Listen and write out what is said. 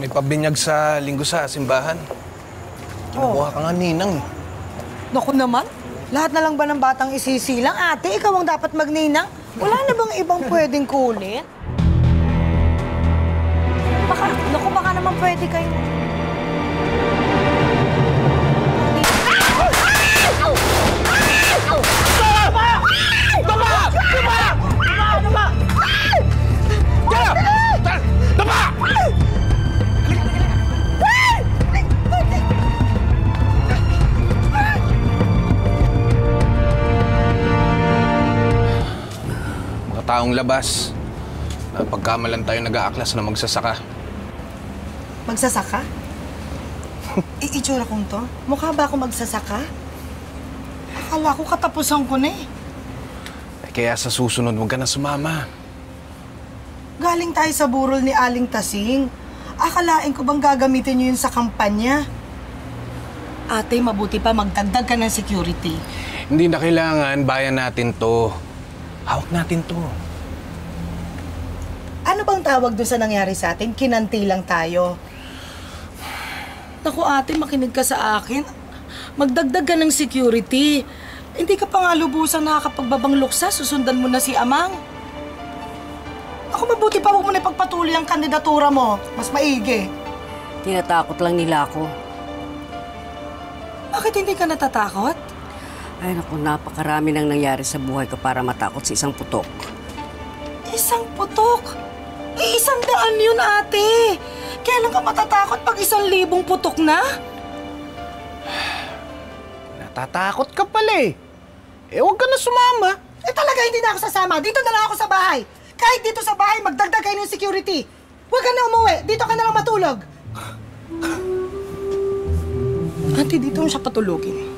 May pabinyag sa linggo sa simbahan. Kinukuha ka nga, Ninang. Naku naman, lahat na lang ba ng batang isisilang? Ate, ikaw ang dapat magninang. Wala na bang ibang pwedeng kulit? Baka naman pwede kayo. Mga taong labas. Pagkamalan tayo nag-aaklas na magsasaka. Magsasaka? Itsura kong to? Mukha ba ako magsasaka? Akala ko katapusan ko na eh. Kaya sa susunod, huwag ka na sumama. Galing tayo sa burol ni Aling Tasing. Akalain ko bang gagamitin niyo yun sa kampanya? Ate, mabuti pa magdagdag ka ng security. Hindi na kailangan, bayan natin to. Hawak natin to. Ano bang tawag doon sa nangyari sa atin? Kinanti lang tayo. Naku ate, makinig ka sa akin. Magdagdag ka ng security. Hindi ka pa nga lubusan nakakapagbabang luksa, susundan mo na si Amang. Ako mabuti pa, huwag mo na ipagpatuloy ang kandidatura mo. Mas maigi. Tinatakot lang nila ako. Bakit hindi ka natatakot? Ay naku, napakarami nang nangyari sa buhay ko para matakot sa isang putok. Isang putok? 100 yun, ate. Kailan ka matatakot pag 1,000 putok na? Natatakot ka pala eh. Huwag ka na sumama. Talaga hindi na ako sasama. Dito na lang ako sa bahay. Kahit dito sa bahay, magdagdag kayo ng security. Huwag ka na umuwi. Dito ka na lang matulog. Ate, dito mo siya patulogin.